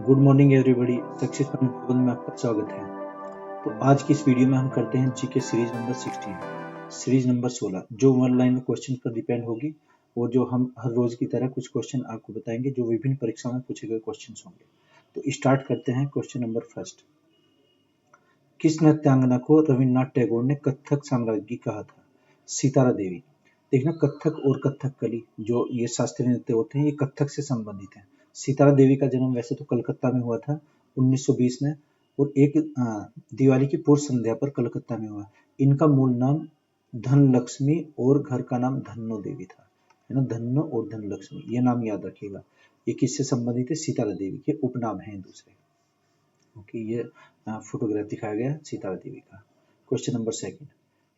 Good morning everybody. Success point में आपका स्वागत है। तो आज की इस वीडियो में हम करते हैं GK series number 16, series number 16 जो वन लाइन क्वेश्चन पर डिपेंड होगी और जो हम हर रोज की तरह कुछ क्वेश्चन आपको बताएंगे जो विभिन्न परीक्षाओं में पूछे गए क्वेश्चन होंगे। तो स्टार्ट करते हैं क्वेश्चन नंबर फर्स्ट। किस नृत्यांगना को रविन्द्रनाथ टैगोर ने कथक साम्राज्ञी कहा था? सितारा देवी। देखना, कथक और कथकली जो ये शास्त्रीय नृत्य होते हैं ये कथक से संबंधित हैं। सितारा देवी का जन्म वैसे तो कलकत्ता में हुआ था 1920 में, और एक दिवाली की पूर्व संध्या पर कलकत्ता में हुआ। इनका मूल नाम धनलक्ष्मी और घर का नाम धन्नो देवी था, है ना। धन्नो और धनलक्ष्मी, ये नाम याद रखिएगा। ये किससे संबंधित है? सितारा देवी के उपनाम हैं दूसरे। ओके, ये फोटोग्राफ दिखाया गया सितारा देवी का। Question number second.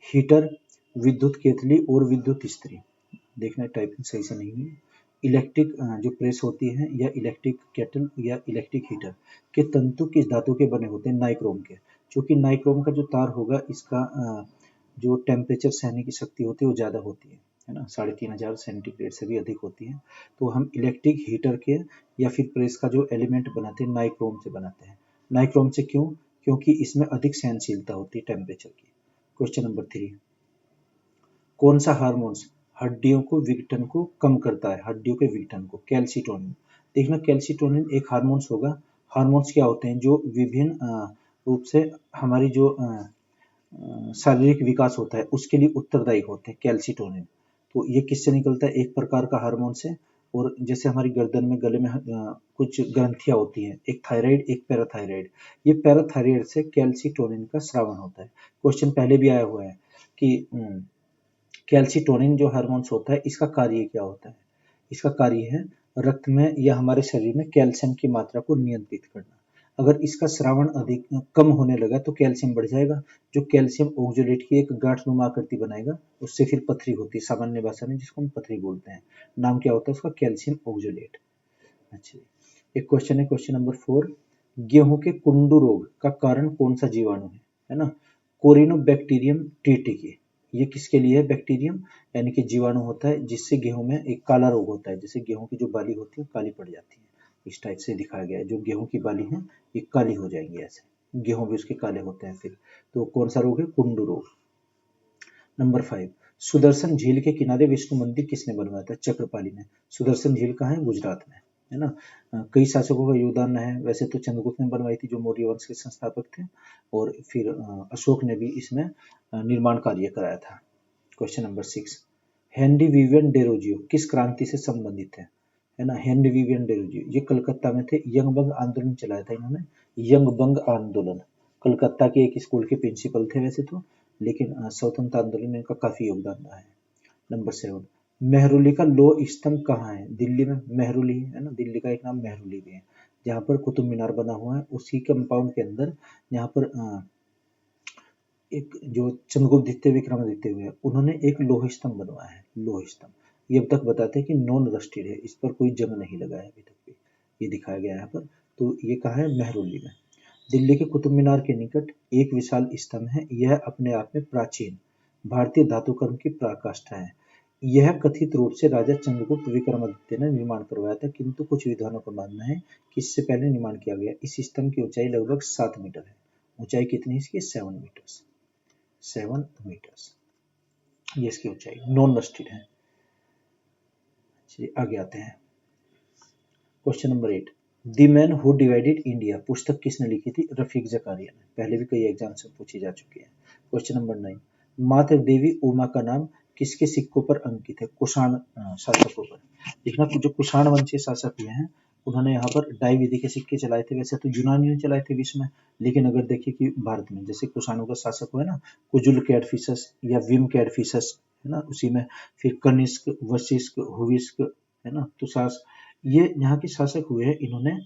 हीटर, विद्युत केतली और विद्युत इस्त्री। देखना टाइपिंग सही से नहीं हुई। इलेक्ट्रिक जो प्रेस होती है या इलेक्ट्रिक केटल या इलेक्ट्रिक हीटर के तंतु किस धातु के बने होते हैं? नाइक्रोम के। क्योंकि नाइक्रोम का जो तार होगा इसका जो टेम्परेचर सहने की शक्ति होती है वो ज़्यादा होती है ना, 3500 सेंटीग्रेड से भी अधिक होती है। तो हम इलेक्ट्रिक हीटर के या फिर प्रेस का जो एलिमेंट बनाते हैं नाइक्रोम से बनाते हैं। नाइक्रोम से क्यों? क्योंकि इसमें अधिक सहनशीलता होती है टेम्परेचर की। Question number 3। कौन सा हार्मोन्स हड्डियों को विघटन को कम करता है? हड्डियों के विघटन को। कैल्सिटोनिन। देखना, कैल्सिटोनिन एक हार्मोन्स होगा। हार्मोन्स क्या होते हैं? जो विभिन्न रूप से हमारी जो शारीरिक विकास होता है उसके लिए उत्तरदायी होते हैं कैल्सिटोनिन। तो ये किससे निकलता है? एक प्रकार का हार्मोन से। और जैसे हमारी गर्दन में गले में कुछ ग्रंथियां होती हैं, एक थायराइड एक पैराथायराइड। ये पैराथायराइड से कैल्सिटोनिन का स्रावन होता है। क्वेश्चन पहले भी आया हुआ है कि कैल्सिटोनिन जो हार्मोन्स होता है इसका कार्य क्या होता है? इसका कार्य है रक्त में या हमारे शरीर में कैल्शियम की मात्रा को नियंत्रित करना। अगर इसका स्रावन अधिक कम होने लगा तो कैल्शियम बढ़ जाएगा, जो कैल्शियम ऑक्जेलेट की एक गांठ-नुमा आकृति बनाएगा, उससे फिर पथरी होती है सामान्य भाषा में, जिसको हम पथरी बोलते हैं। नाम क्या होता है उसका? Calcium oxalate. अच्छा, एक क्वेश्चन है, क्वेश्चन नंबर 4। गेहूं के कुंडू रोग का कारण कौन सा जीवाणु है ना? कोरिनोबैक्टीरियम ट्रिटिकी। ये किसके लिए है? बैक्टीरियम यानी कि जीवाणु होता है जिससे गेहूं में एक काला रोग होता है। जैसे गेहूं की जो बाली होती है काली पड़ जाती है, इस टाइप से दिखाया गया है। जो गेहूं की बाली है ये काली हो जाएंगी, ऐसे गेहूं भी उसके काले होते हैं फिर। तो कौन सा रोग है? कुंडू रोग। नंबर 5। सुदर्शन झील के किनारे विष्णु मंदिर किसने बनवाया था? चक्रपाली ने। सुदर्शन झील कहाँ है? गुजरात में, है ना। कई शासकों का योगदान है। वैसे तो चंद्रगुप्त ने बनवाई थी जो मौर्य वंश के संस्थापक थे, और फिर अशोक ने भी इसमें निर्माण कार्य कराया था। Question number 6। Henry Vivian Derozio किस क्रांति से संबंधित है ना? हेनरी विवियन डेरोजियो ये कलकत्ता में थे। यंग बंग आंदोलन चलाया था इन्होंने। यंग बंग आंदोलन। कलकत्ता के एक स्कूल के प्रिंसिपल थे वैसे तो, लेकिन स्वतंत्र आंदोलन में इनका काफी योगदान रहा है। नंबर 7। मेहरुली का लोह स्तंभ कहाँ है? दिल्ली में मेहरुली है ना, दिल्ली का एक नाम मेहरुली भी है, जहाँ पर कुतुब मीनार बना हुआ है। उसी कंपाउंड के अंदर यहाँ पर एक जो चंद्रगुप्त द्वितीय विक्रमादित्य हुए उन्होंने एक लोह स्तंभ बनवाया है। लोह स्तंभ ये अब तक बताते हैं कि नॉन रस्टेड है, इस पर कोई जंग नहीं लगा है अभी तक भी, ये दिखाया गया है यहाँ पर। तो ये कहाँ है? मेहरुली में। दिल्ली के कुतुब मीनार के निकट एक विशाल स्तंभ है। यह अपने आप में प्राचीन भारतीय धातुकर्म की पराकाष्ठा है। यह कथित रूप से राजा चंद्रगुप्त विक्रमादित्य ने निर्माण करवाया था, किंतु कुछ विद्वानों का मानना है कि इससे पहले निर्माण किया गया। इस स्तंभ की ऊंचाई लगभग 7 मीटर है। ऊंचाई कितनी है इसकी? 7 मीटर्स। 7 मीटर्स ये इसकी ऊंचाई। नॉन रस्टेड है। चलिए आगे आते हैं। Question number 8। The man who divided India पुस्तक किसने लिखी थी? रफीक जकारिया ने। पहले भी कई एग्जाम से पूछी जा चुकी है। Question number 9। माता देवी उमा का नाम किसके सिक्कों पर अंकित है? कुषाण शासकों पर। देखना, जो कुषाण वंशीय शासक हुए हैं उन्होंने यहाँ पर डाई विधि के सिक्के चलाए थे। वैसे तो यूनानी ने चलाए थे विश्व में, लेकिन अगर देखिए कि भारत में जैसे कुषाणों का शासक हुआ ना, कुजुल कैडफिसस या विम कैडफिसस, है ना, उसी में फिर कनिष्क, वशिष्क, हुविस्क, है ना, तुषास, ये यहाँ के शासक हुए हैं। इन्होंने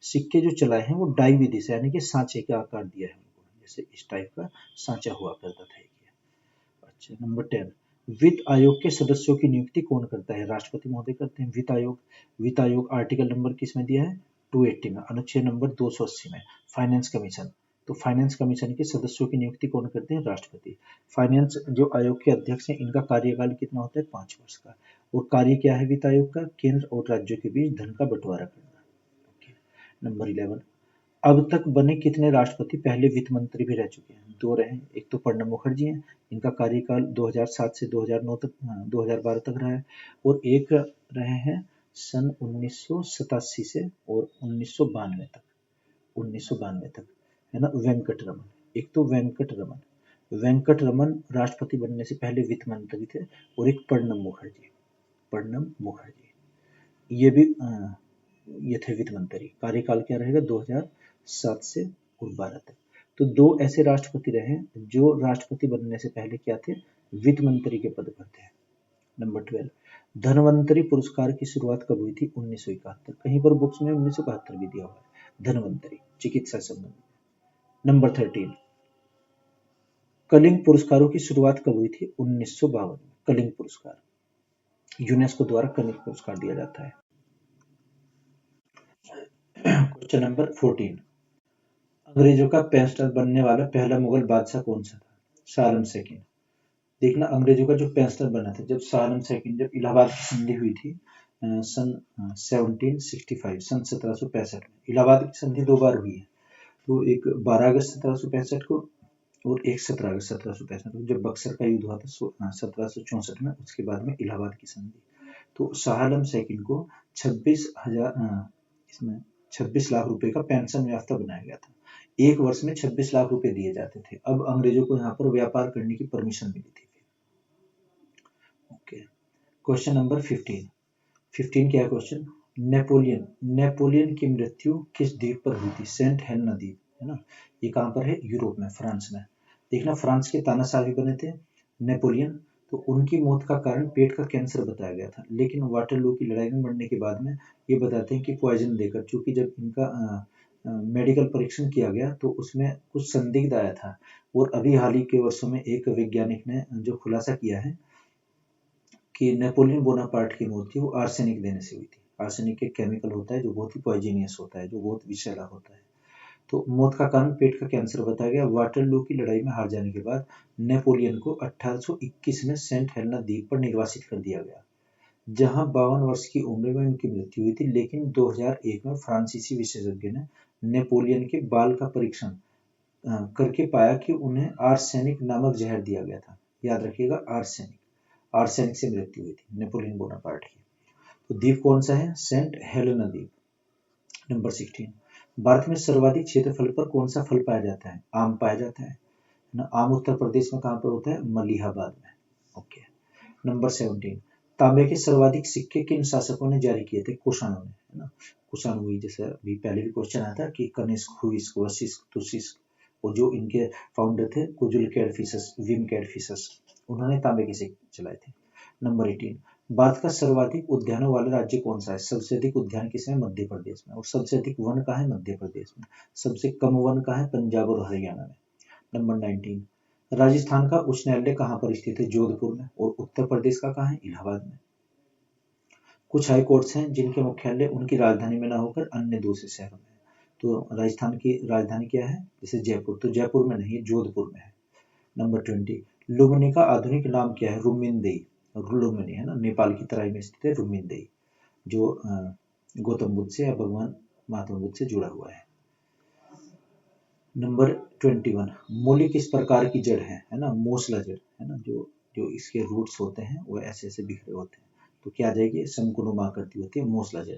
सिक्के जो चलाए हैं वो डाई विधि से, यानी कि सांचे का आकार दिया है उनको, जैसे इस टाइप का सांचा हुआ करता था ये। अच्छा, नंबर 10। वित्त आयोग के सदस्यों की नियुक्ति कौन करता है? राष्ट्रपति महोदय करते हैं। वित्त आयोग, वित्त आयोग आर्टिकल नंबर किस में दिया है? 280 में, अनुच्छेद नंबर 280 में। फाइनेंस कमीशन, तो फाइनेंस कमीशन के सदस्यों की नियुक्ति कौन करते हैं? राष्ट्रपति। फाइनेंस जो आयोग के अध्यक्ष हैं इनका कार्यकाल कितना होता है? 5 वर्ष का। और कार्य क्या है वित्त आयोग का? केंद्र और राज्यों के बीच धन का बंटवारा करना। नंबर 11, अब तक बने कितने राष्ट्रपति पहले वित्त मंत्री भी रह चुके हैं? 2 रहे हैं। एक तो प्रणब मुखर्जी हैं, इनका कार्यकाल 2007 से 2009 तक 2012 तक रहा है, और एक रहे हैं सन 1987 से और 1992 तक, 1992 तक, है ना, वेंकट रमन। एक तो वेंकट रमन राष्ट्रपति बनने से पहले वित्त मंत्री थे, और एक प्रणब मुखर्जी ये भी ये थे वित्त मंत्री। कार्यकाल क्या रहेगा? 2007 से और 12 तक। तो 2 ऐसे राष्ट्रपति रहे जो राष्ट्रपति बनने से पहले क्या थे? वित्त मंत्री के पद पर थे। नंबर 12, धनवंतरी पुरस्कार की शुरुआत कब हुई थी? 1971। कहीं पर बुक्स में 1972 भी दिया हुआ है। धनवंतरी चिकित्सा संबंधी। नंबर 13, कलिंग पुरस्कारों की शुरुआत कब हुई थी? 1952 में। कलिंग पुरस्कार यूनेस्को द्वारा कलिंग पुरस्कार दिया जाता है। क्वेश्चन नंबर 14, अंग्रेजों का पेंशनर बनने वाला पहला मुगल बादशाह कौन सा था? शाह आलम सेकंड। देखना, अंग्रेजों का जो पेंशनर बना था जब शाह आलम सेकंड, जब इलाहाबाद की संधि हुई थी सन 1765, सन 1765 में। इलाहाबाद की संधि 2 बार हुई है, तो एक 12 अगस्त 1765 को और एक 17 अगस्त 1765 को, जब बक्सर का युद्ध हुआ था 1764 में, उसके बाद में इलाहाबाद की संधि। तो शाह आलम सेकंड को 26 लाख रुपए का पेंशन याफ्ता बनाया गया था। एक वर्ष में 26 लाख रुपए दिए जाते थे। अब अंग्रेजों को यहाँ पर व्यापार करने की परमिशन मिली थी। ओके, क्वेश्चन नंबर 15 क्या है क्वेश्चन? नेपोलियन की मृत्यु किस द्वीप पर हुई थी? सेंट हेलेना द्वीप, है ना। ये कहाँ पर है? यूरोप में, फ्रांस में। देखना, फ्रांस के तानाशाह भी बने थे नेपोलियन, तो उनकी मौत का कारण पेट का कैंसर बताया गया था, लेकिन वाटरलू की लड़ाई में मरने के बाद में ये बताते हैं कि पॉइजन देकर, क्योंकि जब इनका मेडिकल परीक्षण किया गया तो उसमें कुछ संदिग्ध आया था। और अभी हाल ही के वर्षों में एक वैज्ञानिक ने जो खुलासा किया है कि नेपोलियन बोनापार्ट की मौत थी वो आर्सेनिक देने से हुई थी। आर्सेनिक एक केमिकल होता है जो बहुत ही पॉइजनियस होता है, जो बहुत विषैला होता है। तो मौत का कारण पेट का कैंसर बताया गया। वाटरलू की लड़ाई में हार जाने के बाद नेपोलियन को 1821 में सेंट हेलेना द्वीप पर निर्वासित कर दिया गया, जहां 52 वर्ष की उम्र में उनकी मृत्यु हुई थी। लेकिन 2001 में फ्रांसीसी विशेषज्ञ ने नेपोलियन के बाल का परीक्षण करके पाया कि उन्हें आर्सेनिक नामक जहर दिया गया था। याद रखिएगा, आर्सेनिक से मृत्यु हुई थी नेपोलियन बोनापार्ट की। तो द्वीप कौन सा है? सेंट हेलेना द्वीप। नंबर 16, भारत में सर्वाधिक क्षेत्रफल पर कौन सा फल पाया जाता है? आम पाया जाता है ना। आम उत्तर प्रदेश में कहाँ पर होता है? मलिहाबाद में। ओके, नंबर 17, तांबे के सर्वाधिक सिक्के किन शासकों ने जारी किए थे? कुषाणों ने, है ना। कुषाण हुई, जैसे अभी पहले भी क्वेश्चन आया था कि कनिष्क, हुइस्क, वशिष्क, तुशिस्क, और जो इनके फाउंडर थे कुजुल कैडफिसस, विम कैडफिसस, उन्होंने तांबे के सिक्के चलाए थे। नंबर 18, भारत का सर्वाधिक उद्यानों वाला राज्य कौन सा है? सबसे अधिक उद्यान किसे है? मध्य प्रदेश में। और सबसे अधिक वन कहाँ है? मध्य प्रदेश में। सबसे कम वन कहाँ है? पंजाब और हरियाणा में। नंबर 19, राजस्थान का उच्च न्यायालय कहाँ पर स्थित है? जोधपुर में। और उत्तर प्रदेश का कहाँ है? इलाहाबाद में। कुछ हाई कोर्ट्स हैं जिनके मुख्यालय उनकी राजधानी में न होकर अन्य दूसरे शहरों में है। तो राजस्थान की राजधानी क्या है? जैसे जयपुर, तो जयपुर में नहीं, जोधपुर में है। नंबर 20, लुम्बिनी का आधुनिक नाम क्या है? रुमिनदेई। लुम्बिनी, है ना, नेपाल की तराई में स्थित है रुमिनदेई, जो गौतम बुद्ध से या भगवान महात्मा बुद्ध से जुड़ा हुआ है। नंबर 21, मूली किस प्रकार की जड़ है ना? मूसला जड़, है ना। जो इसके रूट्स होते हैं वो ऐसे ऐसे बिखरे होते हैं, तो क्या आ जाएगी? शंकुनुमा आकृति होती है, मूसला जड़।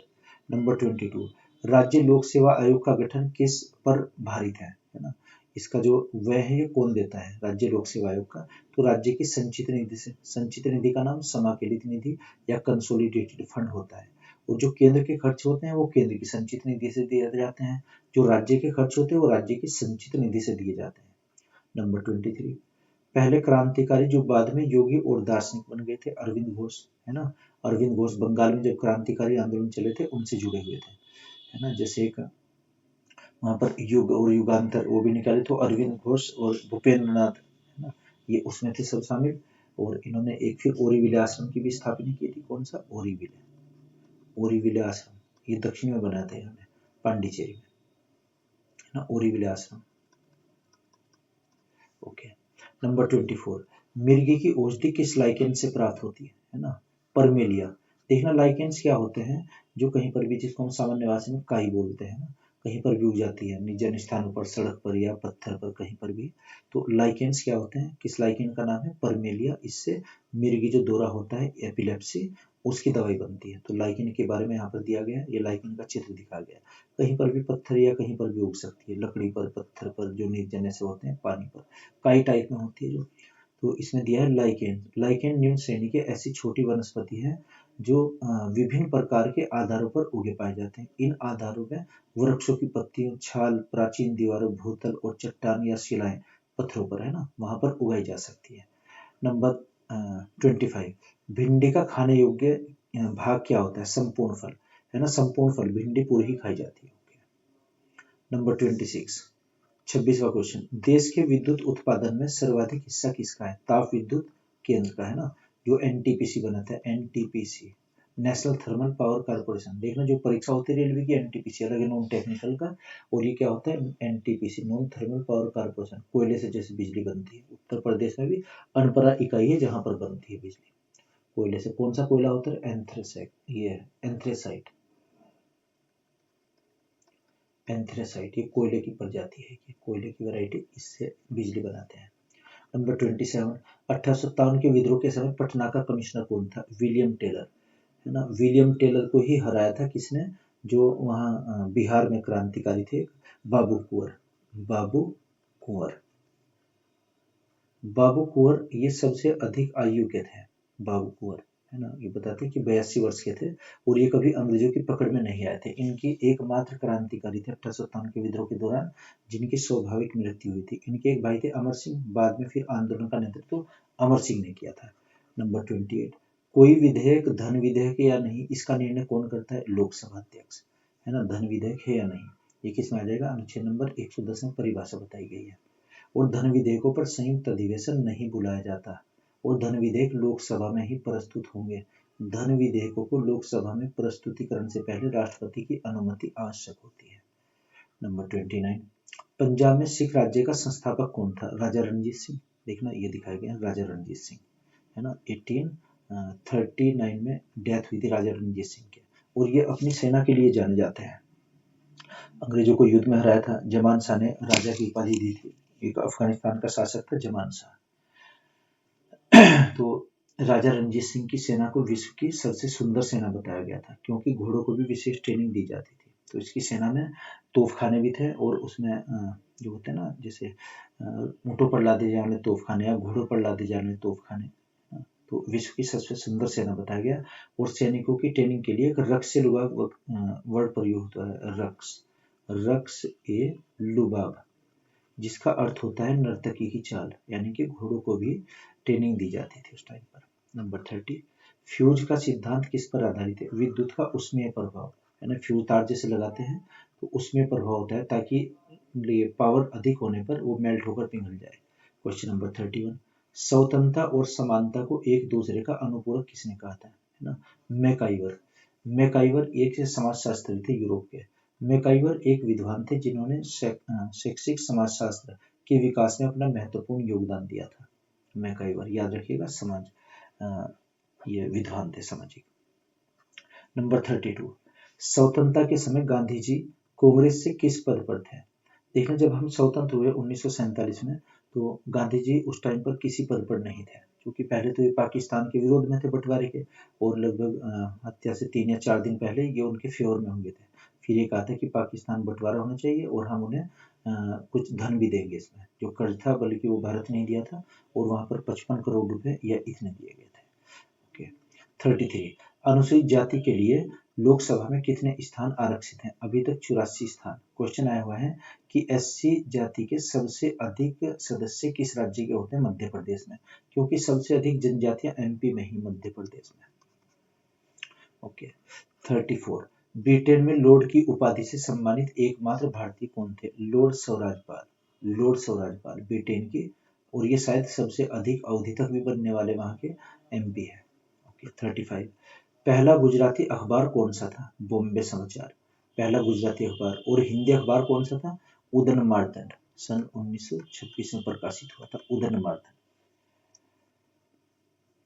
नंबर 22, राज्य लोक सेवा आयोग का गठन किस पर भारित है ना। इसका जो व्यय है ये कौन देता है? राज्य लोक सेवा आयोग का। तो राज्य की संचित निधि से। संचित निधि का नाम समाकलित निधि या कंसोलिडेटेड फंड होता है। और जो केंद्र के खर्च होते हैं वो केंद्र की संचित निधि से दिए जाते हैं, जो राज्य के खर्च होते हैं वो राज्य की संचित निधि से दिए जाते हैं। नंबर 23, पहले क्रांतिकारी जो बाद में योगी और दार्शनिक बन गए थे? अरविंद घोष, है ना। अरविंद घोष बंगाल में जब क्रांतिकारी आंदोलन चले थे उनसे जुड़े हुए थे, है ना। जैसे एक वहां पर युग और युगांतर वो भी निकाले, तो अरविंद घोष और भूपेंद्र नाथ, है ना, ये उसमें थे सब शामिल। और इन्होंने एक फिर ओरीविले आश्रम की भी स्थापना की थी। कौन सा? ओरीविले आश्रम, ये दक्षिण में बनाया था इन्होंने, पांडिचेरी में, है ना, ओरीविले आश्रम। ओके, नंबर 24, मिर्गी की औषधि किस लाइकेन से प्राप्त होती है ना? परमेलिया। देखना, लाइकेन्स क्या होते हैं? जो कहीं पर भी, जिसको हम सामान्य भाषा में काई बोलते हैं ना, कहीं पर भी उग जाती है, निर्जन स्थानों पर, सड़क पर या पत्थर पर, कहीं पर भी। तो लाइकेंस क्या होते हैं, किस लाइकेन का नाम है, परमेलिया। इससे मिर्गी जो दौरा होता है, एपिलेप्सी, उसकी दवाई बनती है। तो लाइकेन के बारे में यहाँ पर दिया गया है, ये लाइकेन का चित्र दिखाया गया है। कहीं पर भी पत्थर या कहीं पर भी उग सकती है, लकड़ी पर, पत्थर पर, जो निर्जन ऐसे होते हैं, पानी पर, काई टाइप में होती है जो। तो इसमें दिया है लाइकेन। लाइकेन निम्न श्रेणी के ऐसी छोटी वनस्पति है जो विभिन्न प्रकार के आधारों पर उगे पाए जाते हैं। इन आधारों में वृक्षों की पत्तियों, छाल, प्राचीन दीवारों, भूतल और चट्टान या शिलाएं पत्थरों पर, है ना, वहां पर उगाई जा सकती है। नंबर 25, भिंडी का खाने योग्य भाग क्या होता है, संपूर्ण फल, है ना, संपूर्ण फल, भिंडी पूरी ही खाई जाती है। नंबर 26, 26वां क्वेश्चन, देश के विद्युत उत्पादन में सर्वाधिक हिस्सा किसका है, ताप विद्युत केंद्र का, है ना, जो एनटीपीसी बनाता है, NTPC, national thermal power corporation. देखना जो परीक्षा होती है रेलवे की, एनटीपीसी अलग है, नॉन टेक्निकल का, और ये क्या होता है, NTPC, non thermal power corporation. कोयले से जैसे बिजली बनती है, उत्तर प्रदेश में भी अनपरा इकाई है जहां पर बनती है बिजली कोयले से। कौन सा कोयला होता है, एंथ्रेसाइट, ये एंथ्रेसाइट, एंथ्रेसाइट, ये कोयले की प्रजाति है, ये कोयले की वैरायटी, इससे बिजली बनाते हैं। नंबर 27, 1857 के विद्रोह के समय पटना का कमिश्नर कौन था, विलियम टेलर, है ना। विलियम टेलर को ही हराया था किसने, जो वहाँ बिहार में क्रांतिकारी थे, बाबू कुंवर, बाबू कुंवर, बाबू कुंवर ये सबसे अधिक आयु के थे, बाबू कुंवर, है ना। ये बताते हैं कि 82 वर्ष के थे और ये कभी अंग्रेजों की पकड़ में नहीं आए थे। इनकी एकमात्र क्रांतिकारी थे 1857 के विद्रोह के दौरान जिनकी स्वाभाविक मृत्यु हुई थी। इनके एक भाई थे अमर सिंह, बाद में फिर आंदोलन का नेतृत्व अमर सिंह ने किया था। नंबर 28, कोई विधेयक धन विधेयक है या नहीं, इसका निर्णय कौन करता है, लोकसभा अध्यक्ष, है ना। धन विधेयक है या नहीं, ये किसमें आ जाएगा, अनुच्छेद नंबर 110 में परिभाषा बताई गई है। और धन विधेयकों पर संयुक्त अधिवेशन नहीं बुलाया जाता और धन विधेयक लोकसभा में ही प्रस्तुत होंगे। धन विधेयकों को लोकसभा में प्रस्तुतिकरण से पहले राष्ट्रपति की अनुमति आवश्यक होती है। नंबर 29, पंजाब में सिख राज्य का संस्थापक कौन था, राजा रणजीत सिंह। देखना ये दिखाया गया राजा रणजीत सिंह, है ना। 1839 में डेथ हुई थी राजा रणजीत सिंह के, और ये अपनी सेना के लिए जाने जाते हैं। अंग्रेजों को युद्ध में हराया था, जमान शाह ने राजा की उपाधि दी थी। एक अफगानिस्तान का शासक था जमान शाह। तो राजा रणजीत सिंह की सेना को विश्व की सबसे सुंदर सेना बताया गया था क्योंकि घोड़ों को भी विशेष ट्रेनिंग दी जाती थी। तो इसकी सेना में तोपखाने भी थे और उसमें जो होते हैं ना, जैसे ऊँटों पर लादे जाने वाले तोपखाने या घोड़ों पर लादे जाने वाले तोपखाने। तो विश्व की सबसे सुंदर सेना बताया गया। और सैनिकों की ट्रेनिंग के लिए एक रक्स से लुबाब वर्ड प्रयोग होता है, रक्स, रक्स ए लुबाब, जिसका अर्थ होता है नर्तकी की चाल, यानी कि घोड़ों को भी ट्रेनिंग दी जाती थी उस टाइम पर। नंबर 30, फ्यूज का सिद्धांत किस पर आधारित है, विद्युत का उष्मीय प्रभाव, है ना। फ्यूज तार जैसे लगाते हैं तो उष्मीय प्रभाव होता है ताकि पावर अधिक होने पर वो मेल्ट होकर पिघल जाए। क्वेश्चन नंबर 31, स्वतंत्रता और समानता को एक दूसरे का अनुपूरक किसने कहा था, है ना, मैकाइवर। मैकाइवर एक समाजशास्त्री थे यूरोप के। मैकाइवर एक विद्वान थे जिन्होंने शैक्षिक समाजशास्त्र के विकास में अपना महत्वपूर्ण योगदान दिया था। मैकाइवर याद रखिएगा, ये विद्वान थे सामाजिक। नंबर 32, स्वतंत्रता के समय गांधी जी कांग्रेस से किस पद पर थे। देखना जब हम स्वतंत्र हुए 1947 में, तो गांधी जी उस टाइम पर किसी पद पर नहीं थे, क्योंकि पहले तो ये पाकिस्तान के विरोध में थे बंटवारे के, और लगभग हत्या से 3 या 4 दिन पहले ये उनके फेवर में होंगे थे। फिर ये कहा था कि पाकिस्तान बंटवारा होना चाहिए और हम उन्हें कुछ धन भी देंगे, इसमें जो कर्ज था बल्कि वो भारत नहीं दिया था, और वहां पर 55 करोड़ रुपए या इतने दिए गए थे। ओके। 33, अनुसूचित जाति के लिए लोकसभा में कितने स्थान आरक्षित हैं, अभी तक 84 स्थान। क्वेश्चन आया हुआ है कि एससी जाति के सबसे अधिक सदस्य किस राज्य के होते हैं, मध्य प्रदेश में, क्योंकि सबसे अधिक जनजातियां एमपी में ही, मध्य प्रदेश में। ओके। 34, ब्रिटेन में लॉर्ड की उपाधि से सम्मानित एकमात्र भारतीय कौन थे, लॉर्ड स्वराजपाल, लॉर्ड स्वराजपाल ब्रिटेन की, और ये शायद सबसे अधिक अवधि तक भी बनने वाले वहां के एमपी है। ओके। 35, पहला गुजराती अखबार कौन सा था, बॉम्बे समाचार, पहला गुजराती अखबार। और हिंदी अखबार कौन सा था, उदन मार्तंड, सन 1926 में प्रकाशित हुआ था उदन मार्तंड,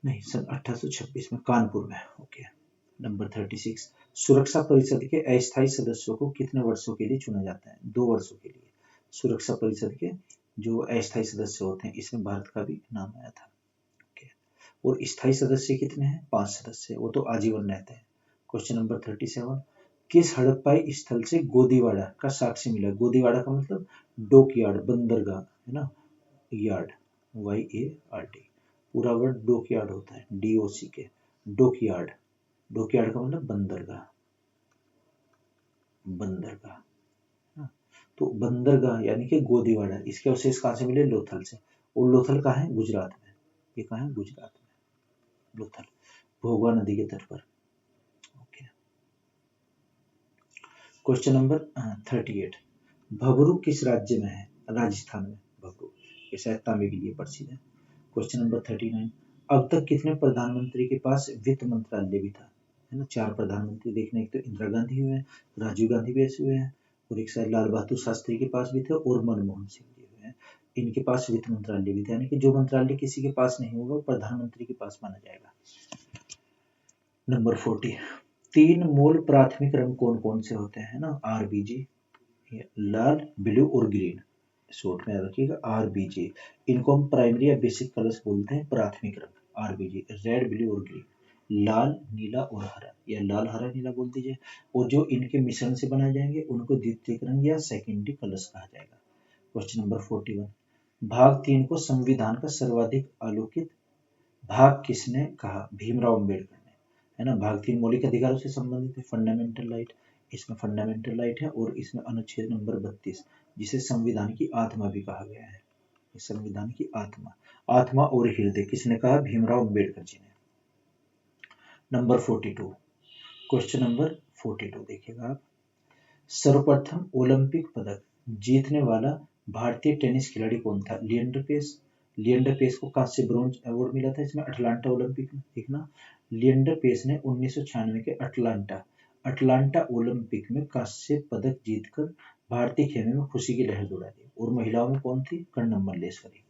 नहीं सन 1826 में कानपुर में। ओके। नंबर 36, सुरक्षा परिषद के अस्थायी सदस्यों को कितने वर्षों के लिए चुना जाता है? 2 वर्षों के लिए। सुरक्षा परिषद के जो अस्थायी सदस्य होते हैं, इसमें भारत का भी नाम आया था। और स्थायी सदस्य कितने हैं? 5 सदस्य, वो तो आजीवन रहते हैं। क्वेश्चन नंबर 37, किस हड़प्पाई स्थल से गोदीवाड़ा का साक्ष्य मिला? गोदीवाड़ा का मतलब डॉक यार्ड, बंदरगाह है ना, यार्ड, YARD, पूरा वर्ड डॉक यार्ड होता है, DOCK, dock yard. Dock yard का मतलब बंदरगाह, बंदरगाह। हाँ, तो बंदरगाह यानी कि गोदीवाड़ा, इसके अवशेष कहाँ से मिले? लोथल से। और लोथल कहाँ है? गुजरात में। ये कहाँ है? गुजरात में, लोथल, भोगवा नदी के तट पर। ओके। क्वेश्चन नंबर 38, भबरू किस राज्य में है? राजस्थान में भबरू, ये शायद तांबे के लिए प्रसिद्ध है। क्वेश्चन नंबर 39, अब तक कितने प्रधानमंत्री के पास वित्त मंत्रालय भी था? है ना, 4 प्रधानमंत्री देखने, एक तो इंदिरा गांधी हुए हैं, राजीव गांधी भी ऐसे हुए हैं, और एक शायद लाल बहादुर शास्त्री के पास भी थे, और मनमोहन सिंह जी हुए हैं। इनके पास वित्त मंत्रालय भी था, यानी कि जो मंत्रालय किसी के पास नहीं होगा वो प्रधानमंत्री के पास माना जाएगा। नंबर 40, 3 मूल प्राथमिक रंग कौन कौन से होते हैं? ना, RBG, लाल, ब्लू और ग्रीन, शॉर्ट में रखिएगा RBG। इनको हम प्राइमरी या बेसिक कलर्स बोलते हैं, प्राथमिक रंग RBG, रेड, ब्लू और ग्रीन, लाल, नीला और हरा, या लाल, हरा, नीला बोल दीजिए। और जो इनके मिश्रण से बनाए जाएंगे उनको द्वितीयक रंग या सेकेंडरी कलर्स कहा जाएगा। क्वेश्चन नंबर 41, भाग 3 को संविधान का सर्वाधिक आलोकित भाग किसने कहा? भीमराव अम्बेडकर ने, है ना। भाग 3 मौलिक अधिकारों से संबंधित है, फंडामेंटल राइट, इसमें फंडामेंटल राइट है, और इसमें अनुच्छेद नंबर 32, जिसे संविधान की आत्मा भी कहा गया है। संविधान की आत्मा, आत्मा और हृदय किसने कहा? भीमराव अम्बेडकर जी ने। नंबर 42, क्वेश्चन नंबर 42 देखिएगा आप, सर्वप्रथम ओलंपिक पदक जीतने वाला भारतीय टेनिस खिलाड़ी कौन था? लिएंडर पेस। लिएंडर पेस को कांस्य ब्रोंज अवार्ड मिला था इसमें अटलांटा ओलंपिक में, देखना। लिएंडर पेस ने 1996 के अटलांटा ओलंपिक में कांस्य पदक जीतकर भारतीय खेमे में खुशी की लहर दौड़ा दी। और महिलाओं में कौन थी? कर्णम मल्लेश्वरी।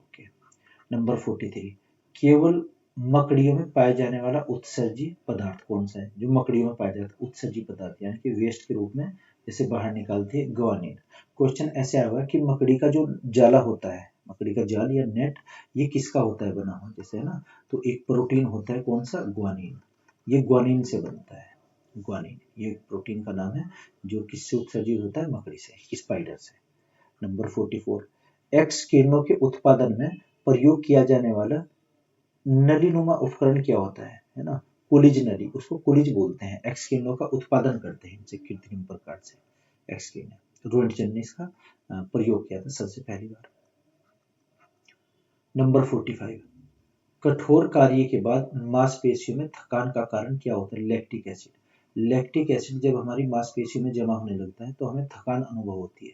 ओके। नंबर 43, केवल मकड़ियों में पाए जाने वाला उत्सर्जी पदार्थ कौन सा है? जो मकड़ियों में पाया जाता है उत्सर्जी पदार्थ, यानी कि वेस्ट के रूप में जैसे बाहर निकालते हैं, ग्वानिन। क्वेश्चन ऐसे आएगा कि मकड़ी का जो जाला होता है, मकड़ी का जाल या नेट, ये किसका होता है बना हुआ? जैसे है ना, तो एक प्रोटीन होता है, कौन सा? ग्वानिन। ये ग्वानिन से बनता है, ग्वानिन, ये प्रोटीन का नाम है, जो किससे उत्सर्जित होता है? मकड़ी से, स्पाइडर से। नंबर 44, एक्स किरणों के उत्पादन में प्रयोग किया जाने वाला नलीनुमा उपकरण क्या होता है ना? कुलिज नली, उसको कुलिज बोलते हैं। एक्स किरणों का उत्पादन करते हैं इनसे कृत्रिम प्रकार से, एक्स किरण। रोएंटगन ने इसका प्रयोग किया था सबसे पहली बार। नंबर 45, कठोर कार्य के बाद मांसपेशियों में थकान का कारण क्या होता है? Lactic acid. लैक्टिक एसिड जब हमारी मांसपेशियों में जमा होने लगता है तो हमें थकान अनुभव होती है,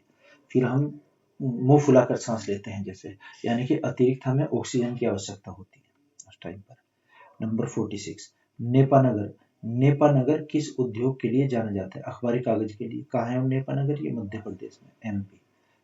फिर हम मुंह फुलाकर सांस लेते हैं जैसे, यानी कि अतिरिक्त हमें ऑक्सीजन की आवश्यकता होती है उस टाइम पर। नंबर 46, नेपानगर। नेपानगर किस उद्योग के लिए जाना जाता है? अखबारी कागज के लिए। कहाँ है नेपानगर? ये मध्य प्रदेश में, MP,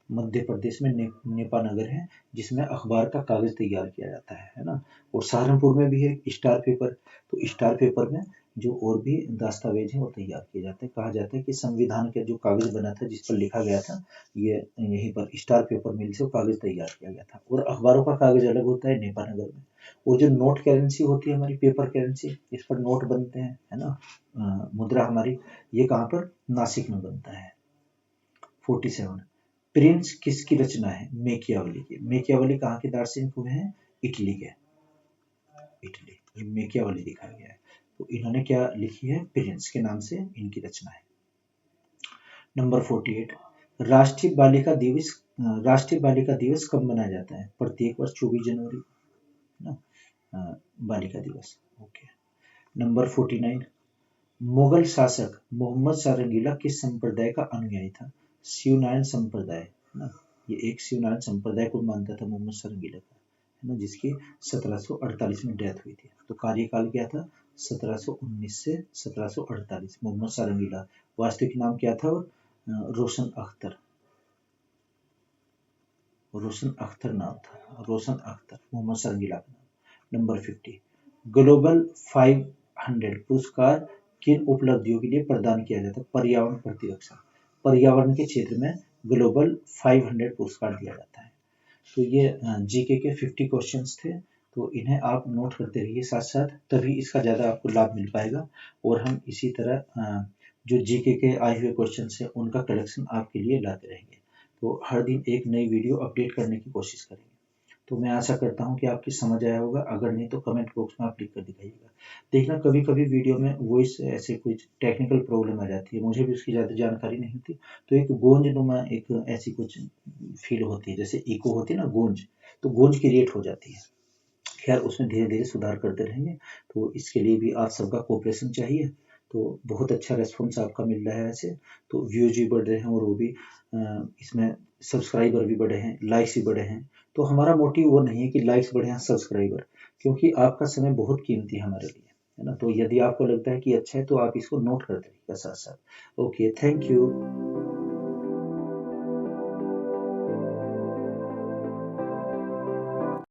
मध्य प्रदेश में नेपानगर है, जिसमें अखबार का कागज तैयार किया जाता है ना। और सहारनपुर में भी है स्टार पेपर, तो स्टार पेपर में जो और भी दस्तावेज हैं वो तैयार किए जाते हैं। कहा जाता है कि संविधान के जो कागज बना था, जिस पर लिखा गया था, ये यहीं पर स्टार पेपर मिल से कागज तैयार किया गया था। और अखबारों का कागज अलग होता है नेपानगर में। और जो नोट करेंसी होती है हमारी, पेपर करेंसी, इस पर नोट बनते हैं, है ना, मुद्रा हमारी, ये कहाँ पर? नासिक में बनता है। 47, प्रिंस किसकी रचना है? मेकियावली की। मेकियावली कहाँ के दार्शनिक हुए हैं? इटली के, इटली। ये मेकियावली दिखाया गया है, तो इन्होंने क्या लिखी है? प्रिंस के नाम से इनकी रचना है। नंबर 48, राष्ट्रीय बालिका दिवस कब मनाया जाता है? प्रत्येक वर्ष 24 जनवरी ना, बालिका दिवस। ओके। नंबर 49, मुगल शासक मोहम्मद शाह रंगीला किस संप्रदाय का अनुयायी था? शिवनारायण संप्रदाय ना, ये एक शिवनारायण संप्रदाय को मानता था मोहम्मद शाह रंगीला का, है ना, जिसकी 1748 में डेथ हुई थी। तो कार्यकाल क्या था? 1719 से 1748। मोहम्मद शाह रंगीला, वास्तविक नाम क्या था? रोशन अख्तर, रोशन अख्तर नाम था, रोशन अख्तर, मोहम्मद शाह रंगीला का नाम। नंबर 50, ग्लोबल 500 पुरस्कार किन उपलब्धियों के लिए प्रदान किया जाता है? पर्यावरण प्रतिरक्षा, पर्यावरण के क्षेत्र में ग्लोबल 500 पुरस्कार दिया जाता है। तो ये जीके के 50 क्वेश्चंस थे, तो इन्हें आप नोट करते रहिए साथ साथ, तभी इसका ज़्यादा आपको लाभ मिल पाएगा। और हम इसी तरह जो जीके के आए हुए क्वेश्चंस हैं उनका कलेक्शन आपके लिए लाते रहेंगे। तो हर दिन एक नई वीडियो अपडेट करने की कोशिश करेंगे। तो मैं आशा करता हूँ कि आपकी समझ आया होगा, अगर नहीं तो कमेंट बॉक्स में आप लिख कर दिखाइएगा। देखना कभी कभी वीडियो में वॉइस ऐसे कुछ टेक्निकल प्रॉब्लम आ जाती है, मुझे भी उसकी ज़्यादा जानकारी नहीं होती, तो एक गूंजनुमा एक ऐसी कुछ फील होती है, जैसे इको होती है ना गूंज, तो गूंज क्रिएट हो जाती है। खैर उसमें धीरे धीरे सुधार करते रहेंगे, तो इसके लिए भी आप सबका कोऑपरेशन चाहिए। तो बहुत अच्छा रेस्पॉन्स आपका मिल रहा है ऐसे, तो व्यूज भी बढ़ रहे हैं और वो भी इसमें सब्सक्राइबर भी बढ़े हैं, लाइक्स भी बढ़े हैं। तो हमारा मोटिव वो नहीं है कि लाइक्स बढ़े हैं सब्सक्राइबर, क्योंकि आपका समय बहुत कीमती है हमारे लिए, है ना। तो यदि आपको लगता है कि अच्छा है तो आप इसको नोट करते रहिएगा साथ साथ। Okay, thank you.